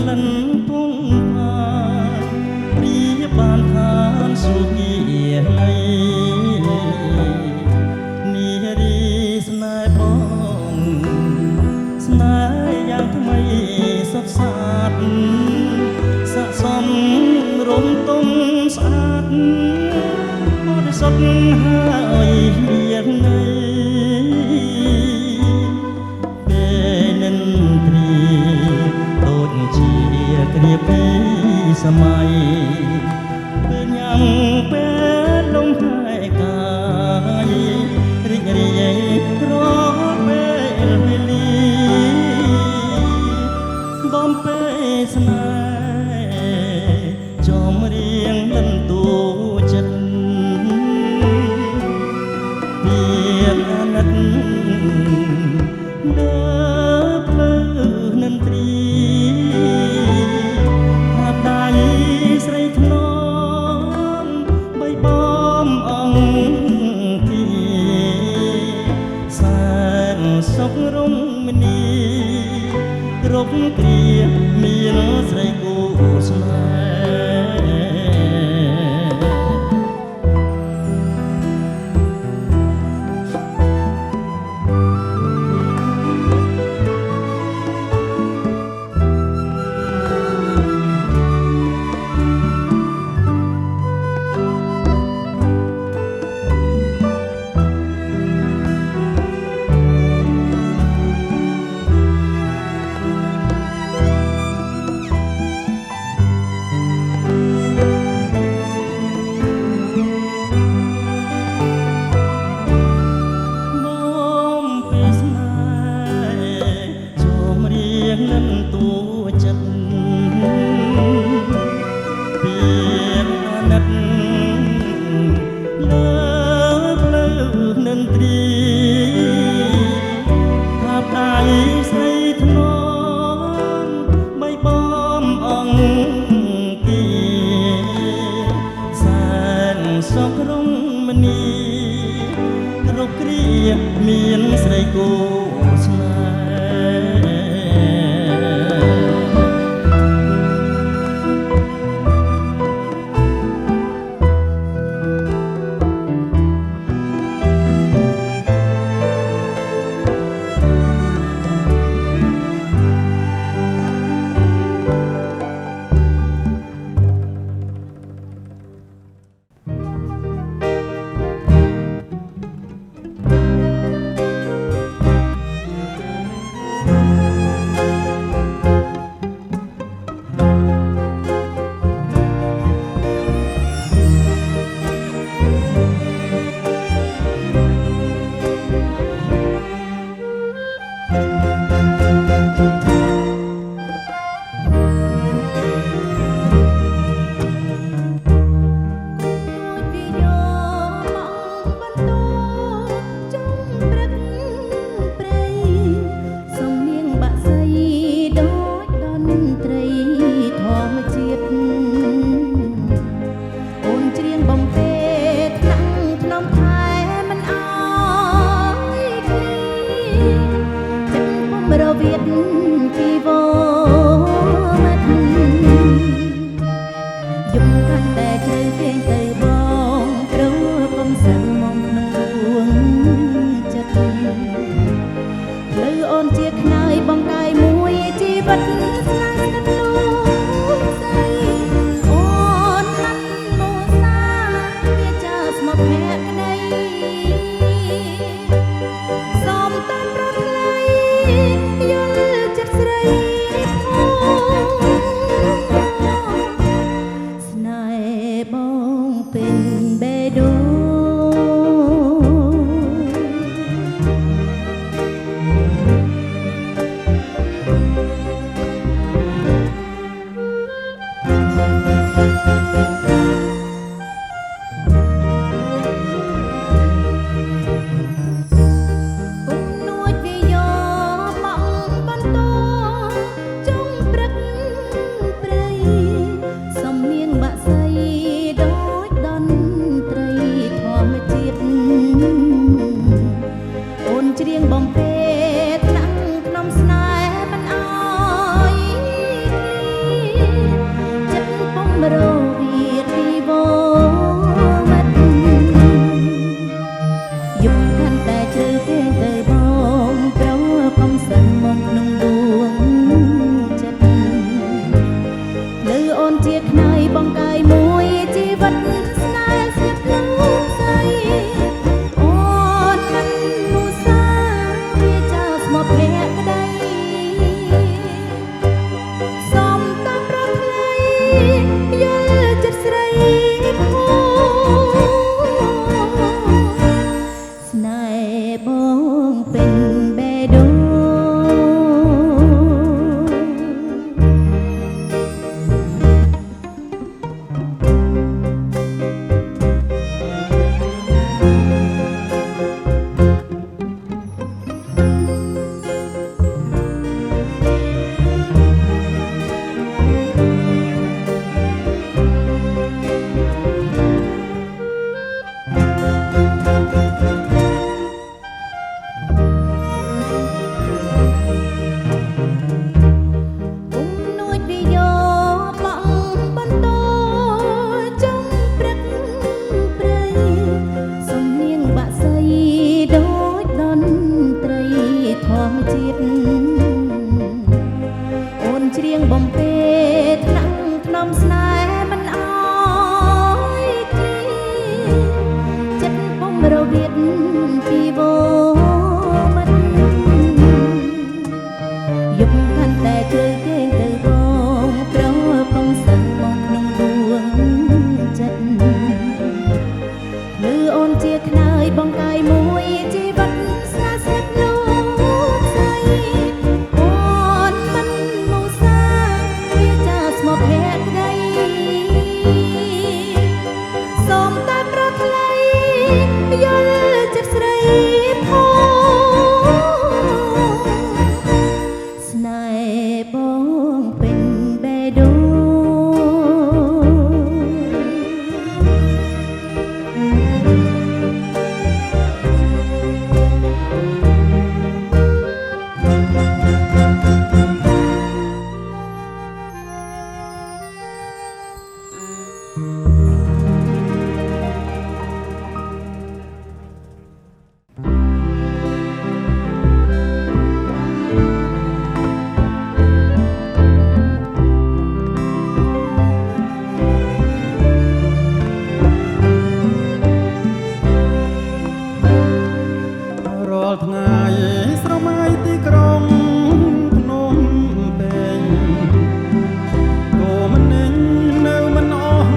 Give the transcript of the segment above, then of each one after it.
លិនពងផាព្រៀបបានឋានសុគីនៃនារីស្នេហ៍បងស្នេហ៍យ៉ាងថ្មីសុខសាន្តស័ក្តិសមរំទុំស្អាតបរិសុទ្ធហើយមានន័យពេលនិនទ្រីដូចជាគ្រាពីសម័យពេលញ៉ាំពេលលំហែកាយរីករាយរាល់ពេលវេលាបំពេលស្នេហ៍ចំរៀងលិនតួចិត្តមានអាណិតលើភ្លឺនិនទ្រីថាដៃស្រីធ្នមបីបំអង្គទីសែនសុខរមនីគ្រប់គ្រាមានស្រីគូស្នេហ៍និនតួចិត្តពីអាណិតលើភ្លឺនិនទ្រីថាដៃស្រីធ្នមបីបំអង្គទីសែនសុខរមនីគ្រប់គ្រាមានស្រីគូស្នេហ៍ អូនជាខ្នើយបងកាយមួយជីវិតស្នេហ៍ស្នេហ៍លោកស្រីអូនមិនមុសាវាចាស្មត់ភក្តីសំតាប្រថ្លៃយល់ចិត្តស្រីភូស្នេហ៍បងពេញបេះដូងអូនច្រៀងបំពេថ្នាក់ថ្នមស្នេហ៍មិនអើយគ្លីចិត្តពុំរវិតពីវមិនយប់កាន់តែជើគេងទៅបងក្រកងសឹកបងក្នុងដួងចិត្តឬអូនជាខ្នើយបងកាយមួយជីវិតស្នេហ៍ស្នេហ៍លោកស្រីអូនមិនមុសាវាចាស្មត់ភក្តីសូមតែប្រថ្លៃយល់ចិត្តស្រីភូស្នេហ៍បងពេញបេះដូងរាល់ថ្ងៃស្រមៃទីក្រុងភ្នំពេញក៏មិននិញនៅមិនអស់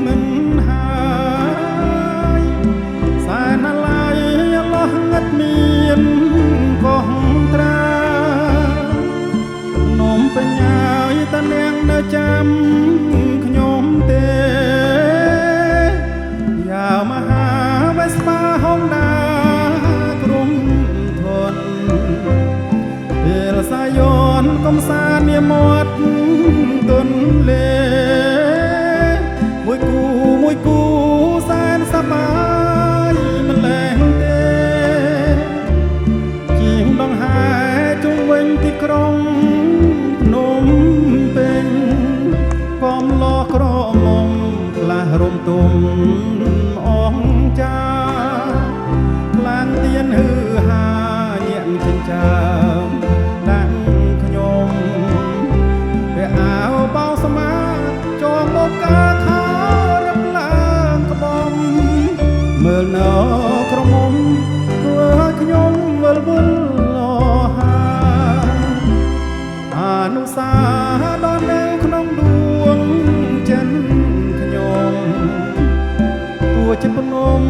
មិនហើយសែនអាឡ័យអឡោះងឹតមានកោះត្រាភ្នំពេញហើយតនាងនៅចាំខ្ញុំទេយ៉ាមហាវេស្បាហុងដាពេលសាយនកំសាន្តនាមាត់ទុនលេមួយគូសែនសប្បាយមិនលែងទេជាងដងហែជុំវិញទីក្រុងភ្នំពេញកំឡោះក្រមុំខ្លះរំទុំអងចាខ្លាំងទៀនហឺហាញាក់ចិញ្ចាមដាក់ខ្ញុំព្រះអាវបោស្មាចូលមកកាខោរឹបឡើងក្បំមើលនៅក្រមុំធ្វើឲ្យខ្ញុំវិលវល់លោហាអនុសាដល់នៅក្នុងដួងចិនខ្ញុំទួជាភ្នំ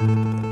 ក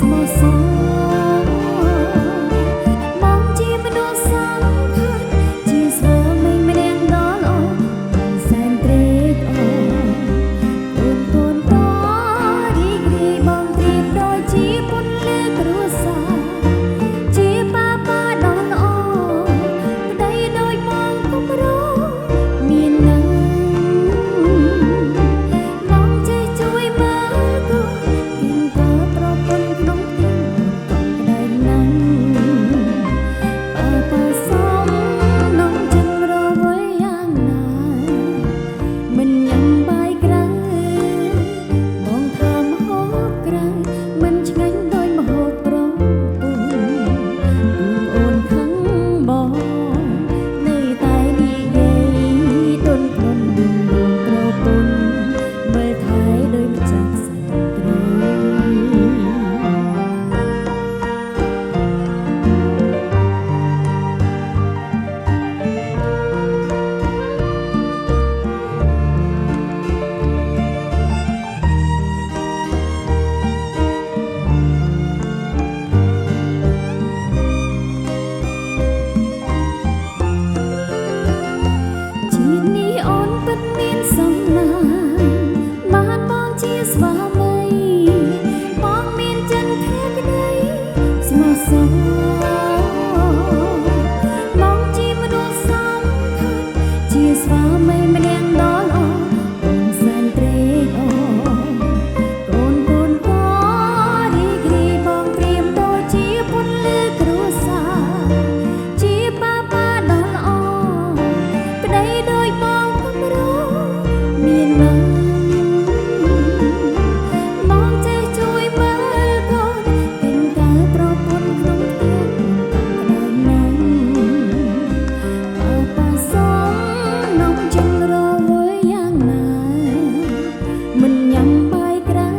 ស្មោះសរមកជាមនុស្សសំខាន់ជាស្វាមីម្នាក់ដ៏ល្អសែនត្រេកអរកូនក៏រីករាយបងព្រៀបដូចជាពន្លឺគ្រួសារជាប៉ាប៉ាដ៏ល្អប្តីដូចមកគំរោងមាននឹងមកចេះជួយមើលគូគិនក៏ប្រពន្ធក្នុងផ្ទះក៏ក្តៅណាស់ប៉ាប៉ាសំនំចឹងរវល់យ៉ាងណាមិនញ៉ាំបាយក្រៅបងថាម្ហូបក្រៅមិនឆ្ងាញ់ដោយម្ហូបប្រពន្ធអូនខឹងបងនៅតែនិយាយទន់ភ្លន់ដួងប្រពន្ធមើលថែដោយម្ចាស់សន្ត្រីជាតិនេះអូនពិតមានសំណាងបានបងជាស្វាមីបងមានចិនភក្តីស្មោះសរបងជាមនុស្សសំខាន់ជាស្វាមីម្នាក់ដ៏ល្អអូនសែនត្រេកអរកូនក៏រីករាយបងព្រៀបដូចជាពន្លឺគ្រួសារជាប៉ាប៉ាដ៏ល្អប្តីដូចបងគំរោងមាននឹងបងចេះជួយមើលកូនពេញកាលប្រពន្ធក្នុងផ្ទះក្តៅណាស់ប៉ាប៉ាសំនំចឹងរវល់យ៉ាងណាមិនញ៉ាំបាយក្រៅ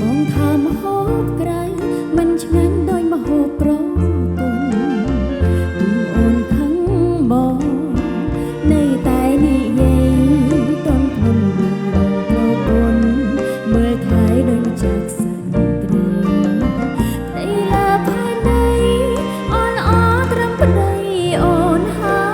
បងថាម្ហូបក្រៅមិនឆ្ងាញ់ដោយម្ហូបប្រពន្ធអូនខឹងបងនៅតែនិយាយទន់ភ្លន់ដួងប្រពន្ធមើលថែដោយម្ចាស់សន្ត្រីប្តីលើផែនដីអនអត្រឹមប្តីអូនហើយ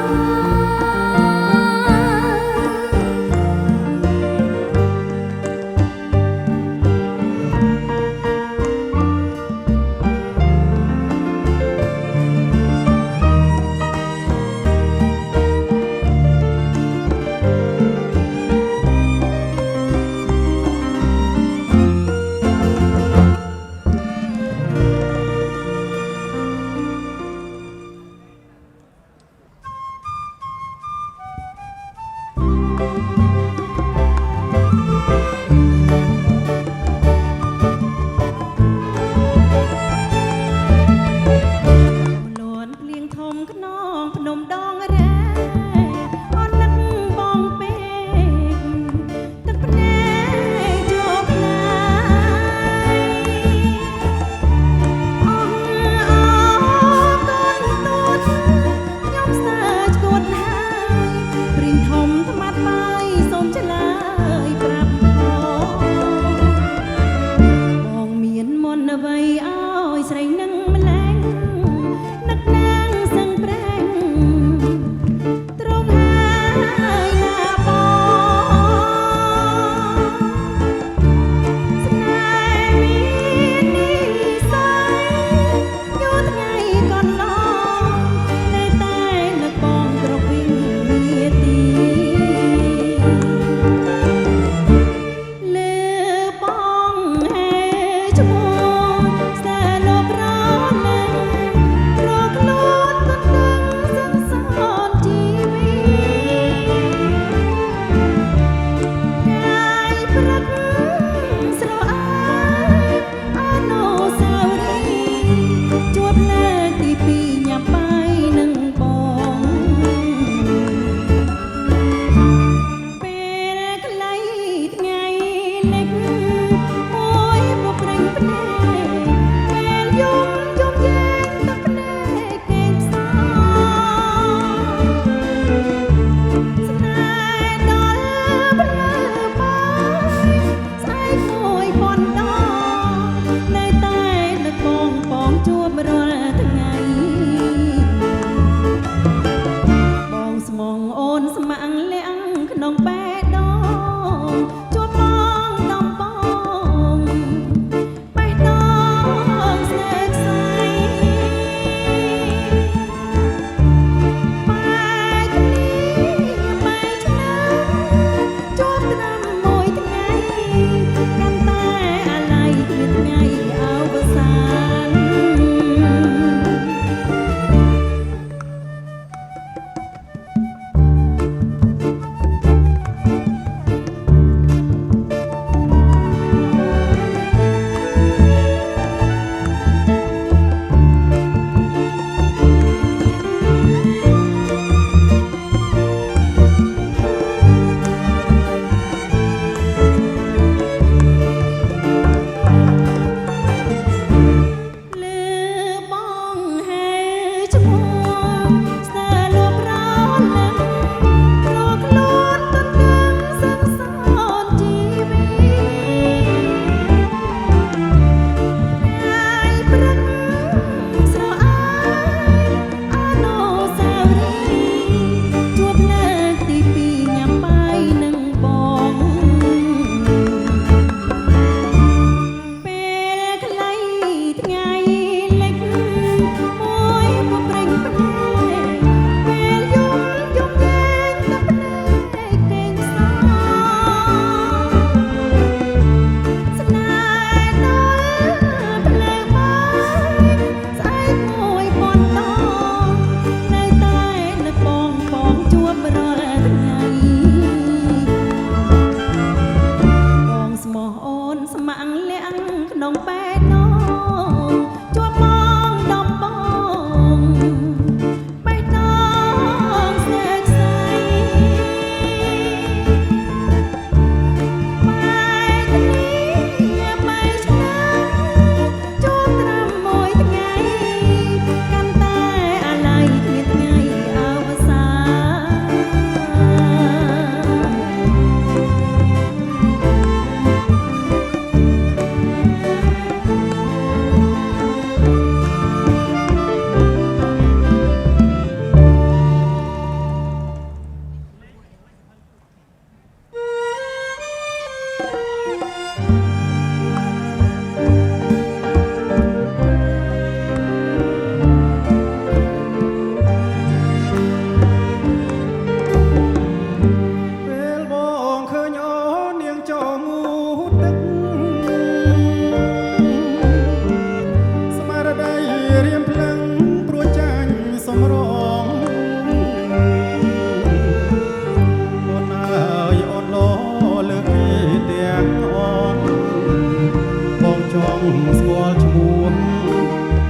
គាល់ឈ្មោះ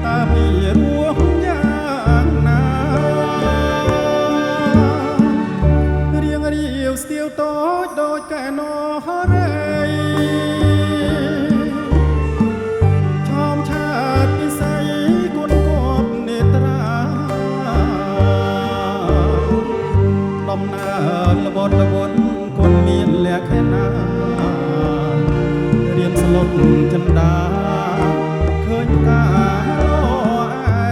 តើពីរស់យ៉ាងណារៀងរាវស្ទាវតូចដូចកែណោរ៉េឆោមឆាតពិស័យគុណគប់នេត្រាដំណើរល្បត់ល្បន់គុណមានលក្ខណៈរៀមស្លុតចិន្តាឃើញតាលោឯ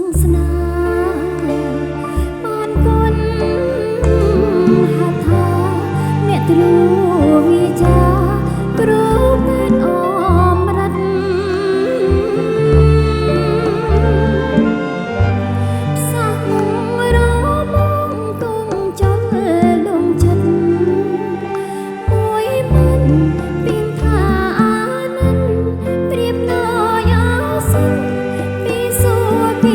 ង្សនាបានកូនហៅថាអ្នកទ្រូវិចាគ្រូពេទ្យអមរិតផ្សះមុងរមងគង់ចន្ទលងចិត្តមួយមិនពីងថាអានិនព្រៀបណយអសិនពីសួគ៌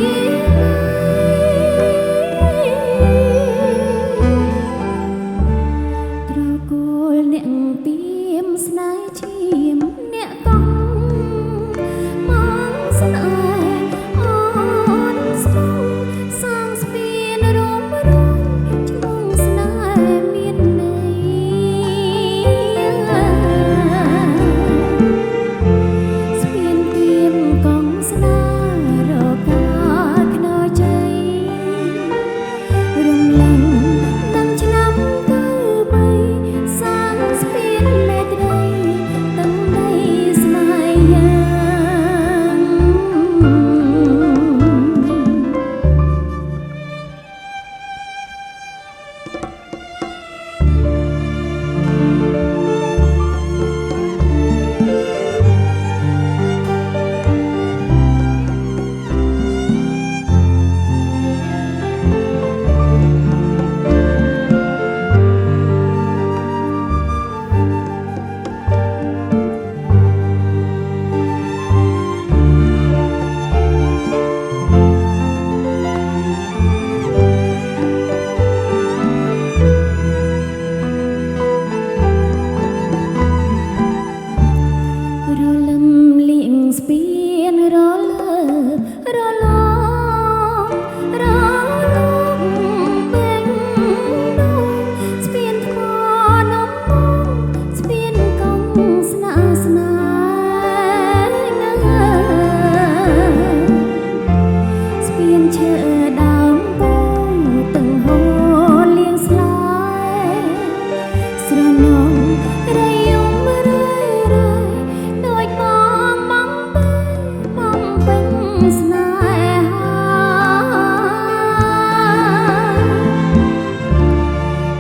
ត្រកូលអ្នកពីមស្នេហ៍ឈាមអ្នកកង់មកស្នេហ៍អូនស្មងសាងស្ពានរំរងឈ្មោះស្នេហ៍មានន័យស្ពានទៀមកង់ស្នេហ៍រកាខ្នើជ័យរំលឹងដល់ឆ្នាំ93សាងស្ពានមេត្រីទាំងដីស្នេហ៍យ៉ាងរលឹមលៀងស្ពានរលើរលងរលងពេញដងស្ពានថ្មនំមងស្ពានកង់ស្នេហ៍ស្នេហ៍ណាស្ពានឈើដើមពោទាំងហូរលៀងស្លាយស្រនងរយំរឿយដូចបងបងពេញស្នេហា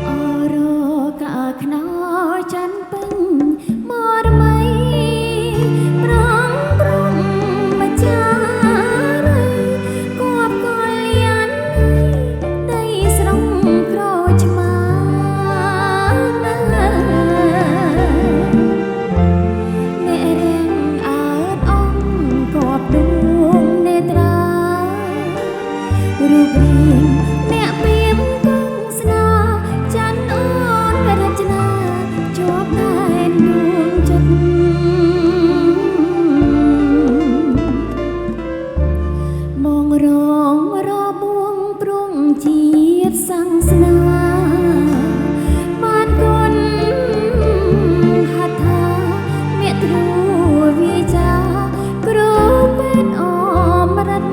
អរកាខ្នើច័ន្ទពេញមរមីប្រងព្រំម្ចារីគប់កលយានដីស្រុងក្រឆ្មាណាអ្នករាំងអើតអងគប់ដួងនេត្រារូបរាងអ្នកពីមគង់ស្នេហ៍ច័ន្ទអូនរចនាជាប់ដែនដួងចិត្តមងរងរបួងព្រំជាតិសង្សនាបានកូនហៅថាអ្នកទ្រូវិចាគ្រូពេទ្យអមរិត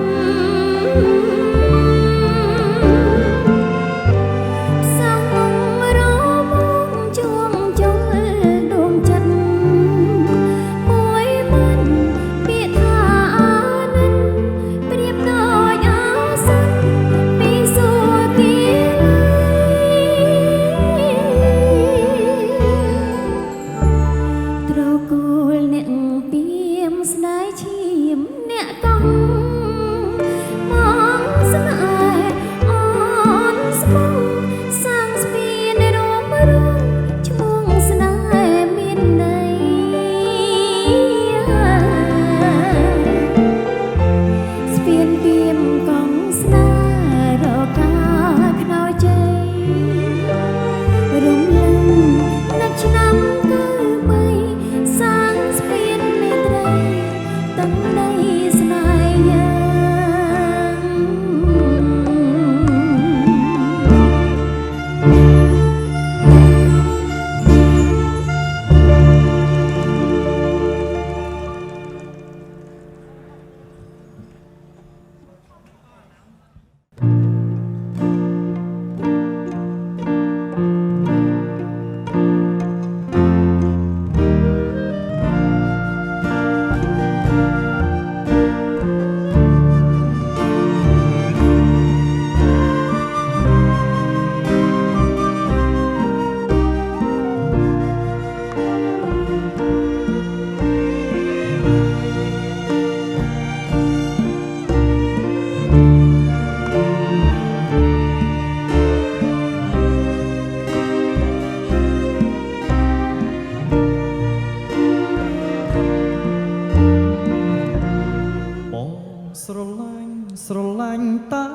ស្រឡាញ់តែ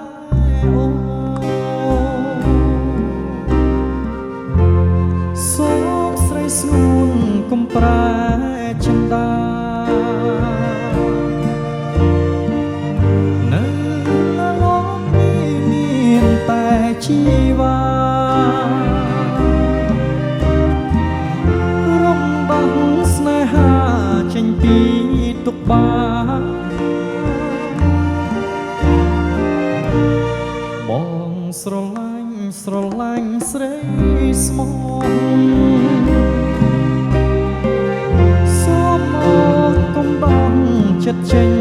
អូនសូមស្រីស្ងួនកុំប្រែចិន្តានៅលោកនេះមានតែជីវ៉ារំបាំងស្នេហាចេញពីទុកបាបងស្រឡាញ់ស្រីស្មោះសូមមកកុំបងចិត្តចេញ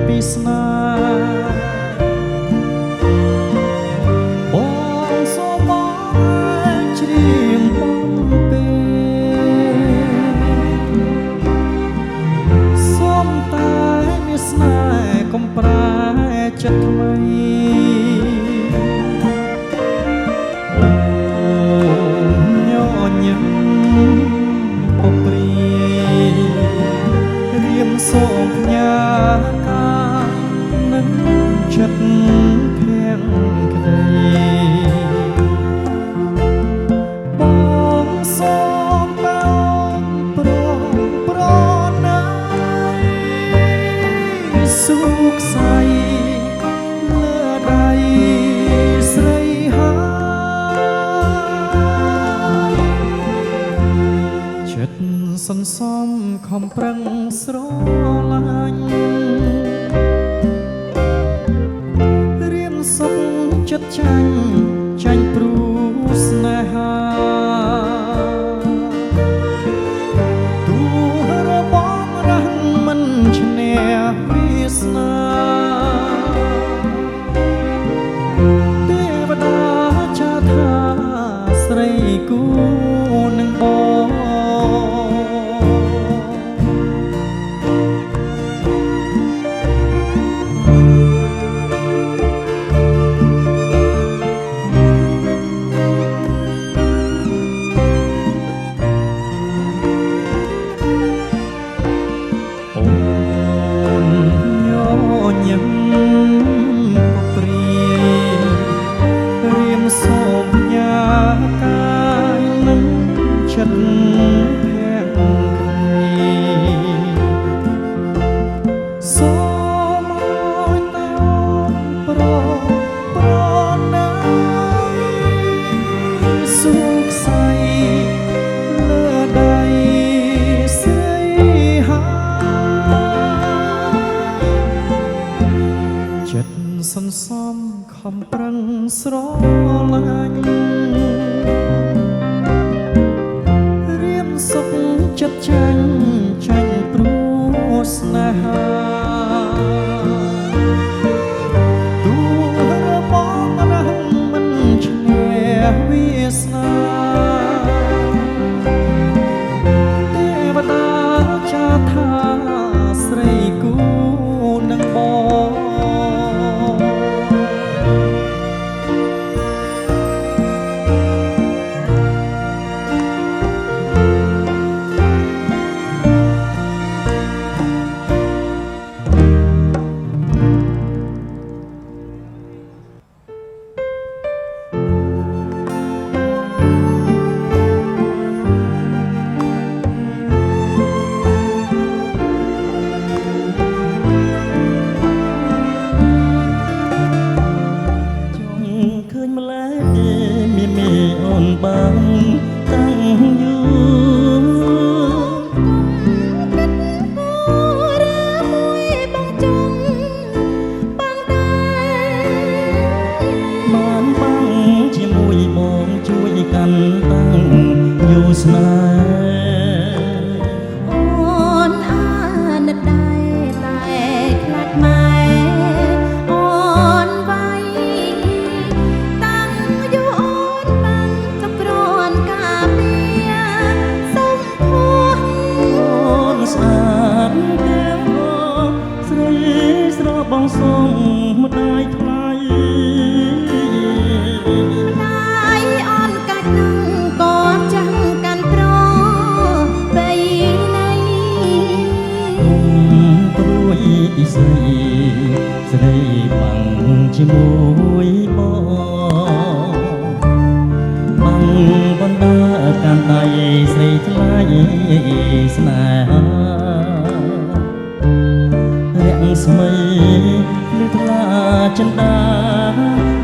ពីស្នេហ៍បងសូមមកច្រៀងបំពេសូមតែមានស្នេហ៍កុំប្រែចិត្តថ្មីសូមផ្ញើកាយនឹងចិត្តភៀងក្តីបងសូមបងប្រណីសុខសាយលើដៃស្រីហើយចិត្តសន្សំខំប្រឹងស្រឡាញ់រៀនសុខចិត្តចាញ់ព្រោះស្នេហាទូរបស់រះមិនឈ្នះវាសនាទេវតាចាថាស្រីគូនឹងបងសូមផ្ញើកាយនឹងចិត្តភ័ក្រក្តីសូមឲ្យតែប្រណីសុខសាយលើដៃស្រីហើយចិត្តសន្សំខំប្រឹងស្រឡាញ់រៀនសុខចិត្តចាញ់ព្រោះស្នេហាទូរបស់រះមិនឈ្នះវាសនាទេវតាចាថាស្រីគូនឹងបងបងតាំងយូរមួយបងចង់បងដែរបានបងជាមួយបងជួយកាន់តាំងយូរស្នេហ៍អូនអាណិតដែរតែខ្លាចម៉ែអូនវាយតាំងយូរអូនបានប្រន់កាពីសុំភួងអូនស្អាតទាំងបងស្រីស្របងសុំម្ដាយថ្លៃម្ដាយអនកាច់នឹងក៏ចាំកាន់ប្រ ងជាមួយបងបាំងបណ្ដាកាន់ដៃស្រីថ្លៃស្នេហារាំងស្មីលឺថ្លាចិន្តា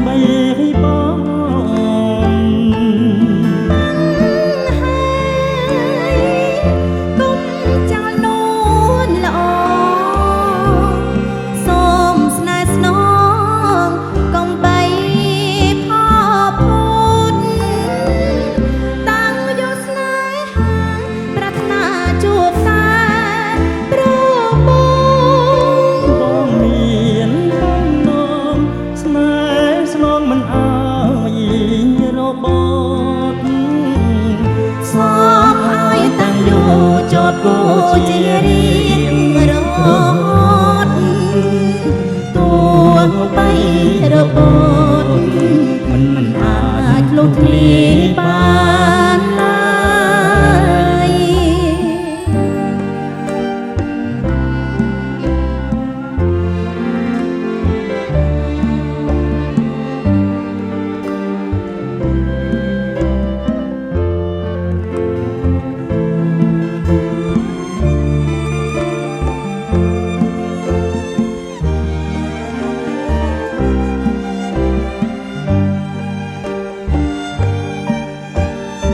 បីបង គុំចោលនួនល្អសូមស្នេហ៍ស្នងកុំបីផផូតតាំងយកស្នេហាប្រាថ្នាជួបតែព្រោះបង បងមានបំណងស្នេហ៍ស្នងមិនអើយរបត់សូមឲ្យតាំងយូរចតគូជារៀងរហូតទួបីរបត់មិនអាចលុបធ្លាយបានឡើយ ប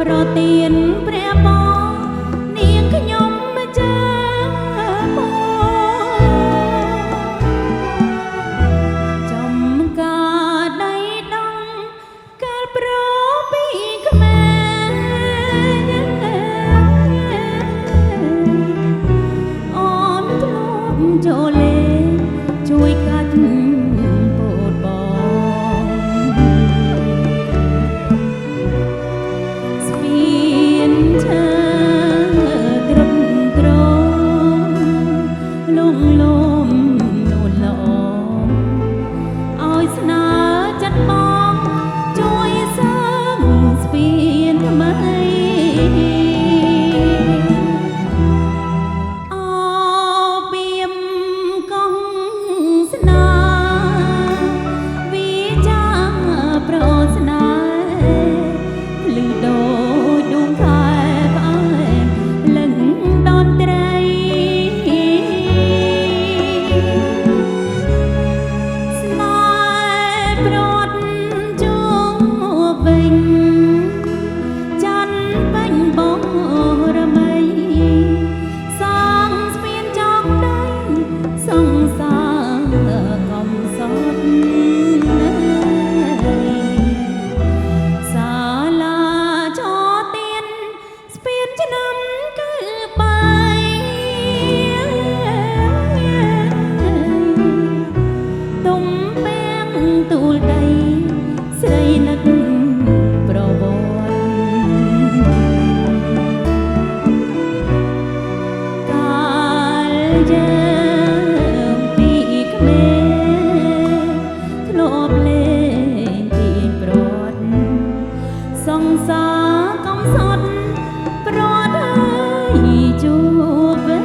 ប្រទានព្រះពរនាងខ្ញុំម្ចាស់ពរចំការដៃដងកាលប្រពីខ្មែរអូនធ្លាប់ចូលលេងជួយកាត់ពោតបងស្ពានឈើត្រឹមត្រង់លងលំនួនល្អឲ្យស្នើចិត្តបងជួយសាងស្ពានថ្មីអពីមកងស្នាវាចាប្រស្នាភ្លឺដូចដួងខែផ្អែមលឹងតនត្រីស្នេហ៍ព្រាត់ជួបវិញច័ន្ទបាញ់បងរមីសងស្ពានចងដៃសង្សារកំសត់សាលាចោទៀនស្ពានឆ្នាំគឺបាយទុំពេងទូលដីស្រីនឹកប្រវត្តិកាលយើងពីក្មេងធ្លាប់លេងទៀនប្រត់សង្សារកំសត់ប្រត់ហើយជួបវិញ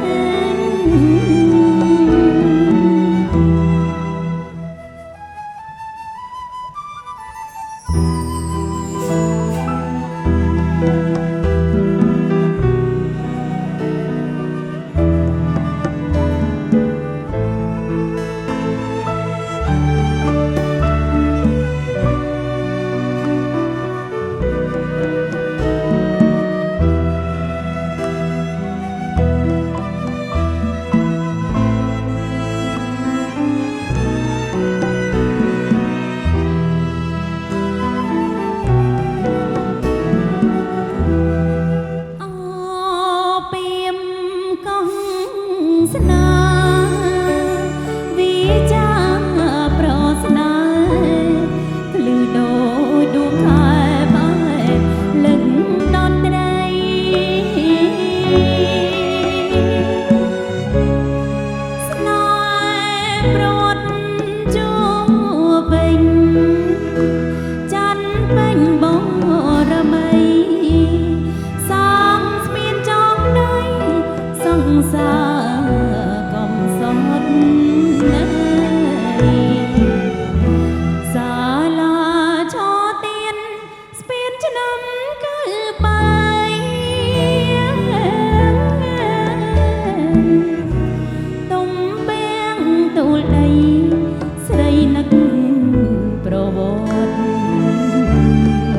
អពីមកងស្នាវាចាប្រស្នាភ្លឺដូចដួងខែផ្អែមលឹងតនត្រីស្នេហ៍ព្រាត់ជួបវិញច័ន្ទពេញបងរមីសងស្ពានចងដៃសង្សារកំសត់ណាសាលាឆោទៀនស្ពានឆ្នាំគឺបាយទុំពេងទូលដីស្រីនឹកប្រវត្តិ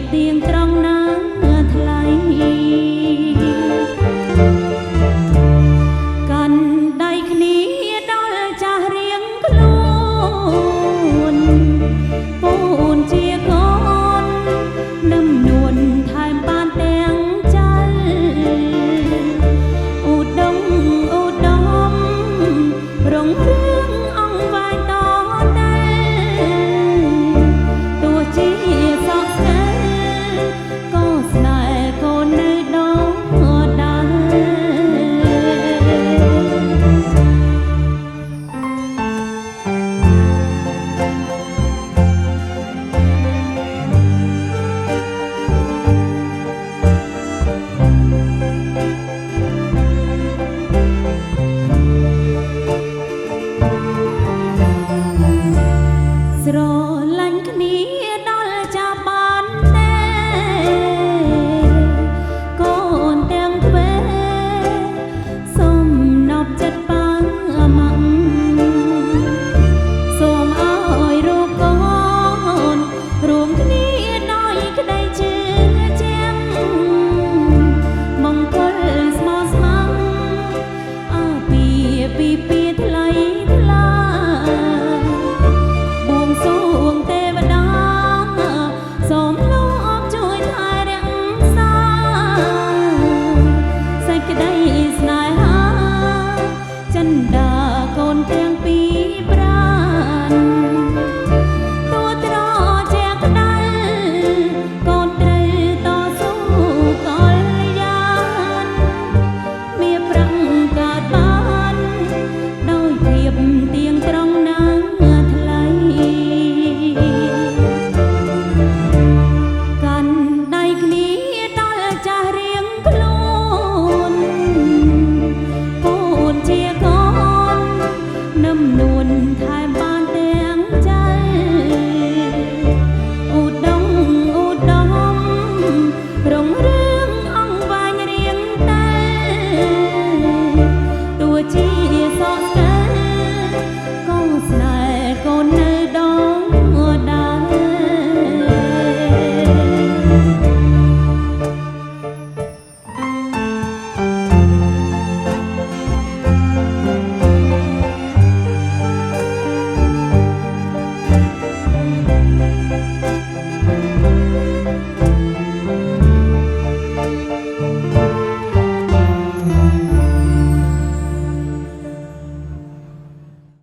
បទៀងត្រង់ណា